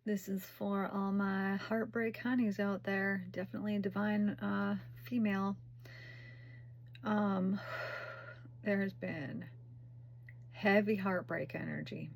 This is for all my heartbreak honeys out there. Definitely a divine female. There has been heavy heartbreak energy.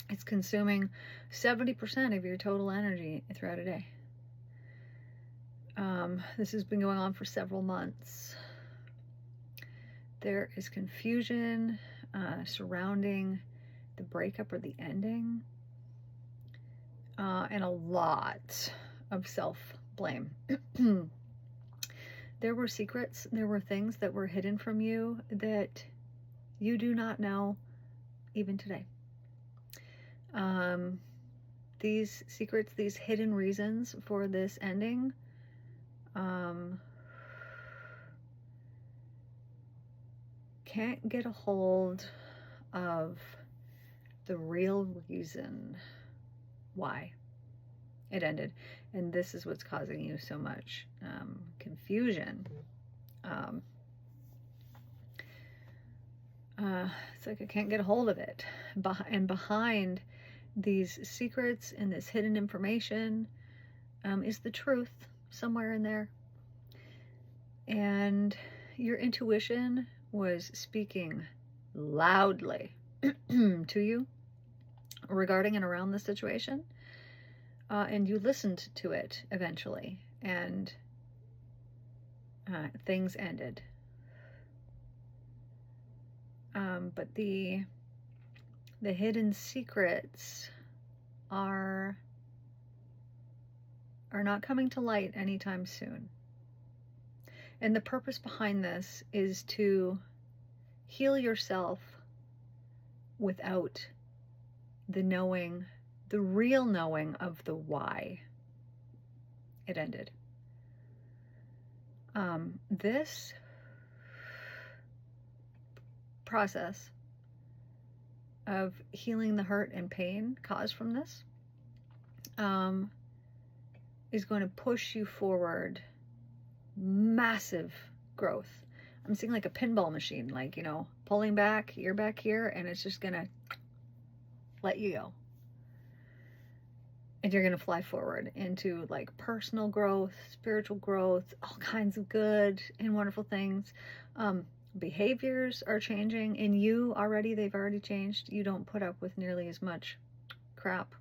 It's consuming 70% of your total energy throughout a day. This has been going on for several months. There is confusion surrounding the breakup or the ending, and a lot of self-blame. There were secrets, there were things that were hidden from you that you do not know even today. These secrets, these hidden reasons for this ending, can't get a hold of the real reason why it ended. And this is what's causing you so much confusion. It's like I can't get a hold of it. And behind these secrets and this hidden information is the truth somewhere in there. And your intuition was speaking loudly to you regarding and around the situation. And you listened to it eventually, and things ended. But the hidden secrets are not coming to light anytime soon. And the purpose behind this is to heal yourself without the knowing, the real knowing of the why it ended. This process of healing the hurt and pain caused from this is going to push you forward massive growth. I'm seeing like a pinball machine, like, you know, pulling back, you're back here, and it's just gonna let you go. And you're gonna fly forward into like personal growth, spiritual growth, all kinds of good and wonderful things. Behaviors are changing in you already. They've already changed. You don't put up with nearly as much crap,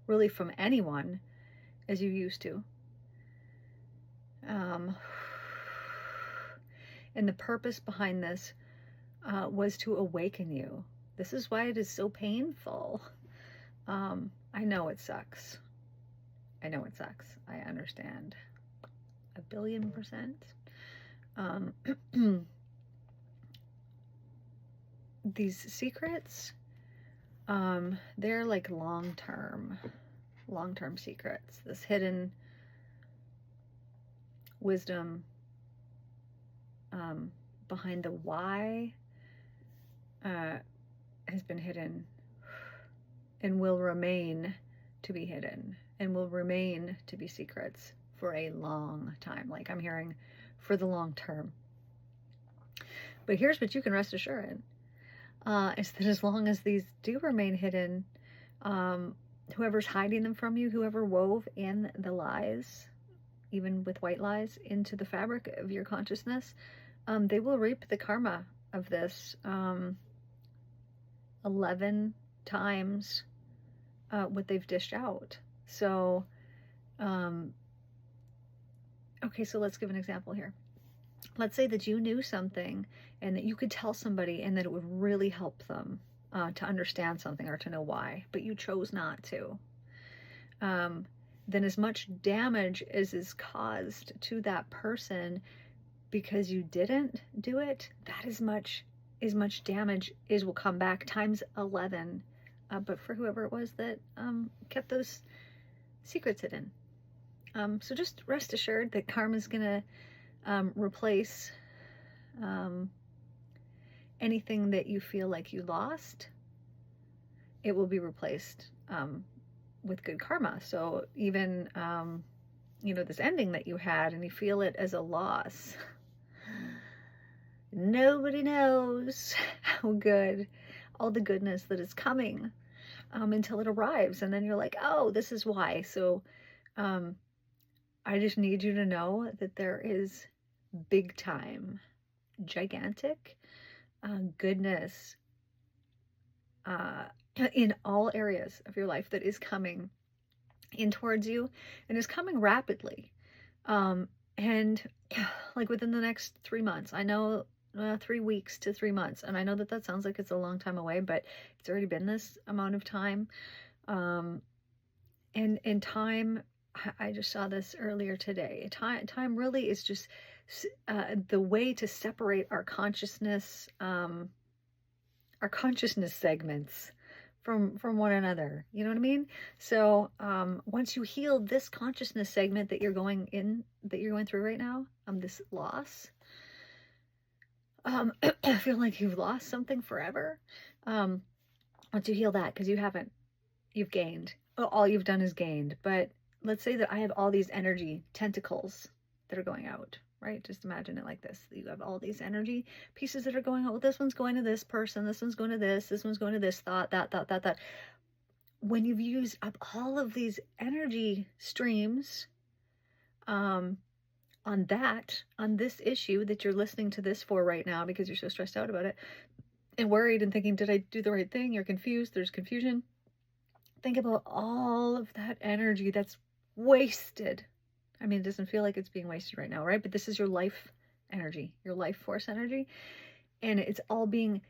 really, from anyone as you used to. And the purpose behind this was to awaken you. This is why it is so painful. I know it sucks. I know it sucks. I understand 1,000,000%. These secrets, they're like long-term secrets. This hidden wisdom behind the why has been hidden and will remain to be hidden and will remain to be secrets for a long time. Like I'm hearing for the long term. But here's what you can rest assured in, is that as long as these do remain hidden, whoever's hiding them from you, whoever wove in the lies, even with white lies, into the fabric of your consciousness, they will reap the karma of this 11 times what they've dished out. So, okay, so let's give an example here. Let's say that you knew something and that you could tell somebody and that it would really help them to understand something or to know why, but you chose not to. Then as much damage as is caused to that person because you didn't do it, that is much damage will come back times 11. But for whoever it was that kept those secrets hidden. So just rest assured that karma's gonna replace anything that you feel like you lost. It will be replaced with good karma. So even you know, this ending that you had and you feel it as a loss, nobody knows how good, all the goodness that is coming until it arrives. And then you're like, oh, this is why. So I just need you to know that there is big time, gigantic goodness in all areas of your life that is coming in towards you and is coming rapidly. And like within the next 3 months, I know 3 weeks to 3 months. And I know that that sounds like it's a long time away, but it's already been this amount of time. And time, I just saw this earlier today. Time really is just the way to separate our consciousness segments from one another. You know what I mean? So once you heal this consciousness segment that you're going through right now, this loss, I feel like you've lost something forever. Once you heal that, because you've gained. All you've done is gained. But let's say that I have all these energy tentacles that are going out, right? Just imagine it like this. You have all these energy pieces that are going out. Well, this one's going to this person. This one's going to this. This one's going to this thought, that. When you've used up all of these energy streams on this issue that you're listening to this for right now because you're so stressed out about it and worried and thinking, did I do the right thing? You're confused. There's confusion. Think about all of that energy that's wasted. I mean, it doesn't feel like it's being wasted right now, right? But this is your life energy, your life force energy. And it's all being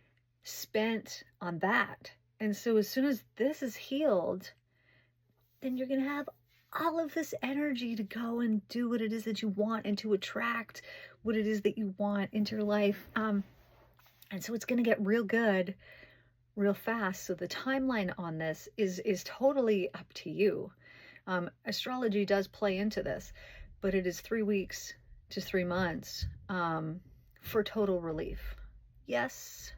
spent on that. And so as soon as this is healed, then you're going to have all of this energy to go and do what it is that you want and to attract what it is that you want into your life. And so it's going to get real good real fast. So the timeline on this is totally up to you. Astrology does play into this, but it is 3 weeks to 3 months for total relief. Yes,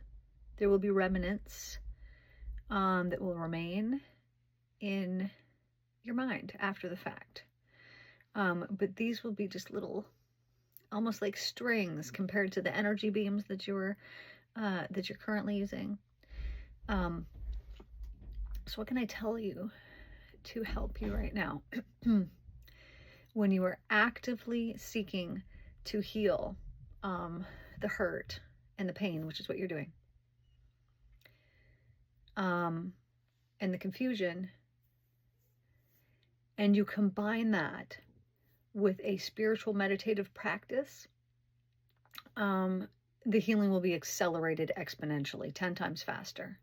there will be remnants that will remain in your mind after the fact. But these will be just little, almost like strings compared to the energy beams that you're currently using. So what can I tell you to help you right now? When you are actively seeking to heal the hurt and the pain, which is what you're doing, and the confusion, and you combine that with a spiritual meditative practice, the healing will be accelerated exponentially, 10 times faster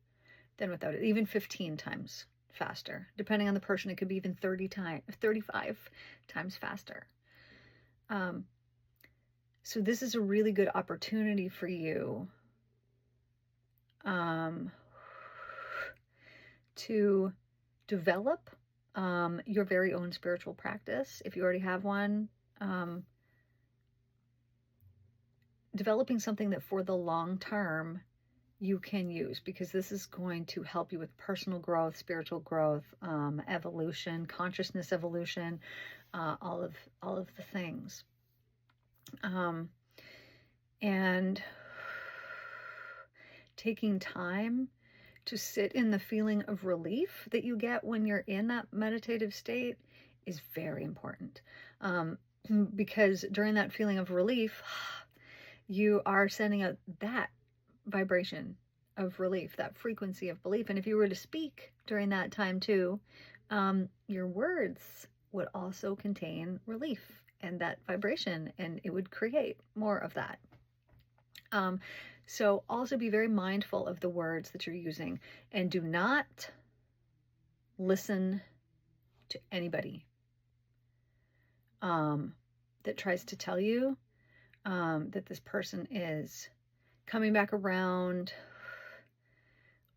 than without it, even 15 times faster. Depending on the person, it could be even 35 times faster. So this is a really good opportunity for you to develop your very own spiritual practice. If you already have one, developing something that for the long term you can use, because this is going to help you with personal growth, spiritual growth, evolution, consciousness evolution, all of the things. And taking time to sit in the feeling of relief that you get when you're in that meditative state is very important. Because during that feeling of relief, you are sending out that vibration of relief, that frequency of belief. And if you were to speak during that time too, your words would also contain relief and that vibration, and it would create more of that. So also be very mindful of the words that you're using, and do not listen to anybody that tries to tell you that this person is coming back around,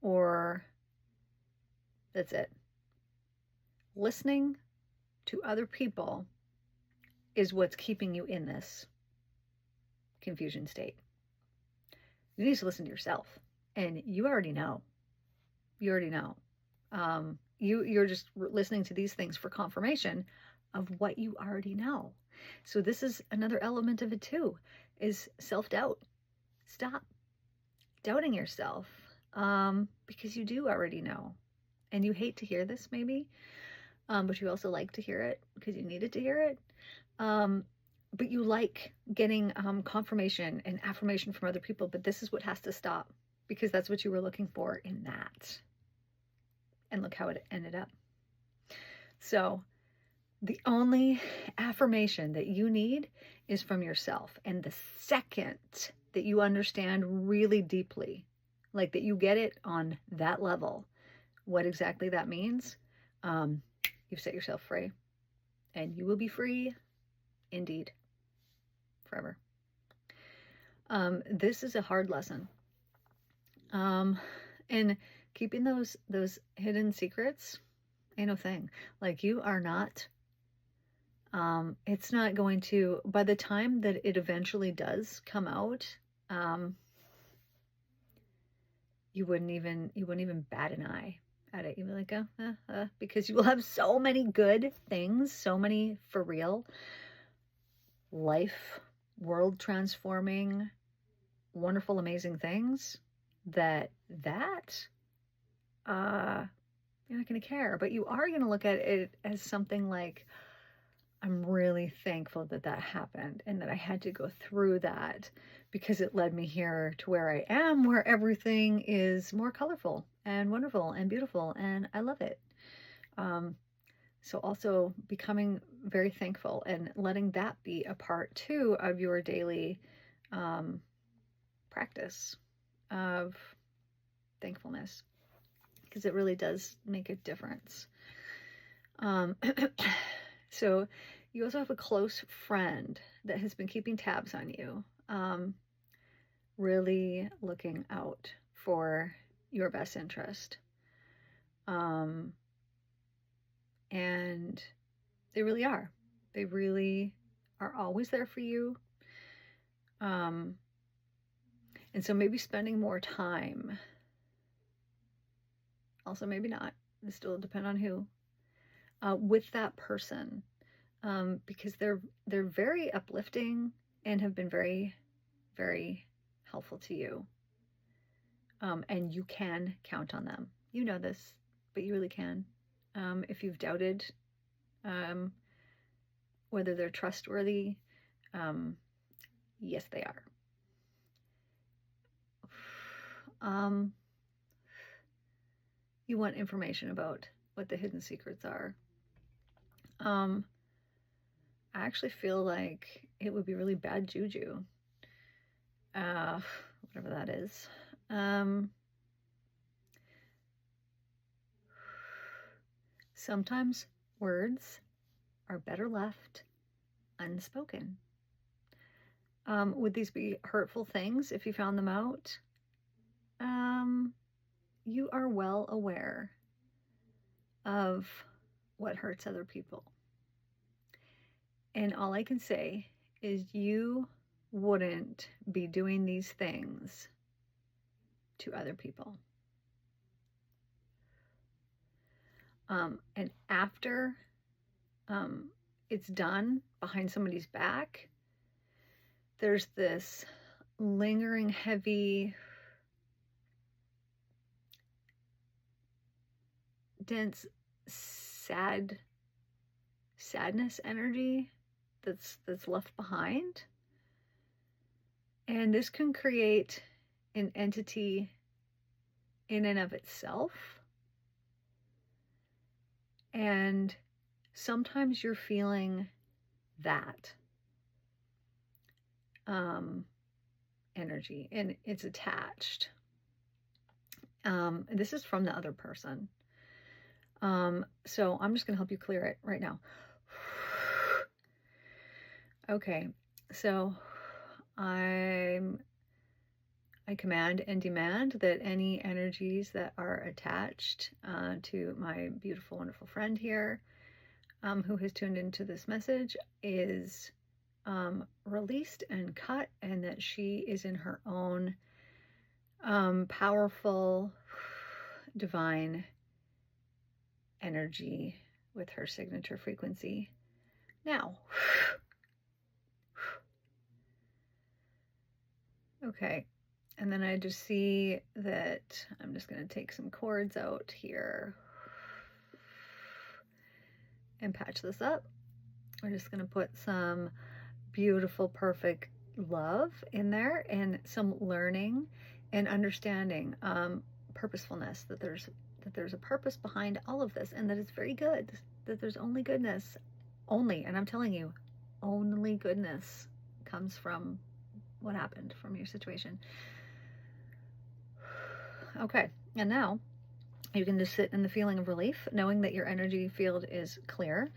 or that's it. Listening to other people is what's keeping you in this confusion state. You need to listen to yourself, and you already know. You already know. You're just listening to these things for confirmation of what you already know. So this is another element of it too, is self-doubt. Stop doubting yourself, because you do already know. And you hate to hear this maybe, but you also like to hear it because you needed to hear it. But you like getting confirmation and affirmation from other people, but this is what has to stop, because that's what you were looking for in that. And look how it ended up. So the only affirmation that you need is from yourself. And the second that you understand really deeply, like that you get it on that level, what exactly that means, you've set yourself free. And you will be free indeed, forever. This is a hard lesson. And keeping those hidden secrets ain't no thing. Like, you are not, it's not going to, by the time that it eventually does come out, you wouldn't even bat an eye at it. You'd be like, because you will have so many good things, so many for real, life, world transforming, wonderful, amazing things that you're not going to care, but you are going to look at it as something like, I'm really thankful that that happened and that I had to go through that, because it led me here to where I am, where everything is more colorful and wonderful and beautiful, and I love it. So also becoming very thankful and letting that be a part too of your daily practice of thankfulness, because it really does make a difference. So you also have a close friend that has been keeping tabs on you, really looking out for your best interest. And they really are. They really are always there for you. And so maybe spending more time, also maybe not, it still depend on who, with that person, because they're very uplifting and have been very, very helpful to you. And you can count on them. You know this, but you really can. If you've doubted whether they're trustworthy, yes, they are. You want information about what the hidden secrets are. I actually feel like it would be really bad juju, whatever that is. Sometimes words are better left unspoken. Would these be hurtful things if you found them out? You are well aware of what hurts other people. And all I can say is you wouldn't be doing these things to other people. And after it's done behind somebody's back, there's this lingering, heavy, dense, sadness energy that's left behind. And this can create an entity in and of itself. And sometimes you're feeling that energy, and it's attached. This is from the other person. So I'm just going to help you clear it right now. Okay, so I command and demand that any energies that are attached to my beautiful, wonderful friend here, who has tuned into this message, is released and cut, and that she is in her own powerful, divine energy with her signature frequency. Now, okay, and then I just see that I'm just going to take some cords out here. and patch this up. We're just going to put some beautiful, perfect love in there and some learning and understanding, purposefulness, that there's a purpose behind all of this, and that it's very good, that there's only goodness, and I'm telling you, only goodness comes from what happened, from your situation. Okay, and now you can just sit in the feeling of relief, knowing that your energy field is clear.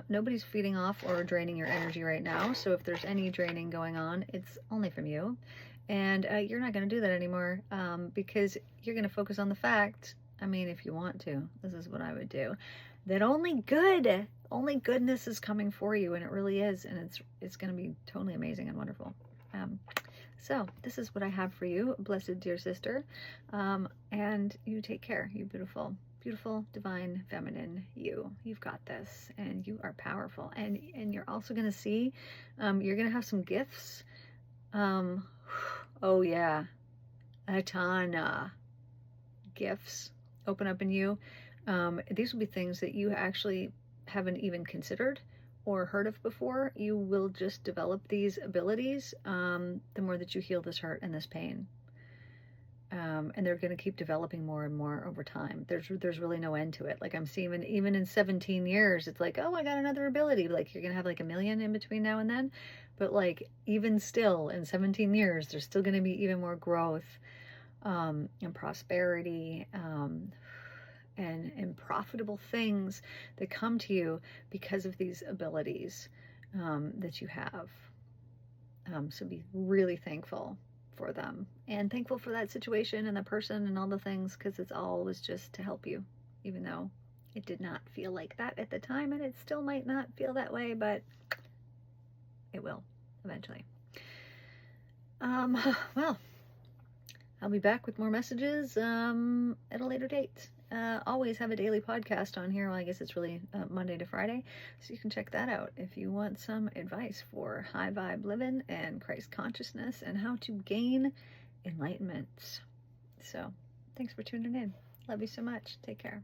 Nobody's feeding off or draining your energy right now, so if there's any draining going on, it's only from you. And you're not going to do that anymore, because you're going to focus on the fact, I mean, if you want to, this is what I would do, that only goodness is coming for you, and it really is, and it's going to be totally amazing and wonderful. So this is what I have for you, blessed dear sister, and you take care, you beautiful, divine, feminine, you've got this, and you are powerful, and you're also going to see, you're going to have some gifts, oh yeah, a ton of gifts open up in you. These will be things that you actually haven't even considered or heard of before. You will just develop these abilities the more that you heal this hurt and this pain. And they're going to keep developing more and more over time. There's really no end to it. Like, I'm seeing even in 17 years, it's like, oh, I got another ability. Like, you're going to have like 1 million in between now and then. But like, even still, in 17 years, there's still going to be even more growth and prosperity and profitable things that come to you because of these abilities that you have. So be really thankful for them, and thankful for that situation and the person and all the things, because it's always just to help you, even though it did not feel like that at the time, and it still might not feel that way, but it will eventually. Well, I'll be back with more messages at a later date. Always have a daily podcast on here. Well, I guess it's really Monday to Friday, so you can check that out if you want some advice for high vibe living and Christ consciousness and how to gain enlightenment. So thanks for tuning in. Love you so much. Take care.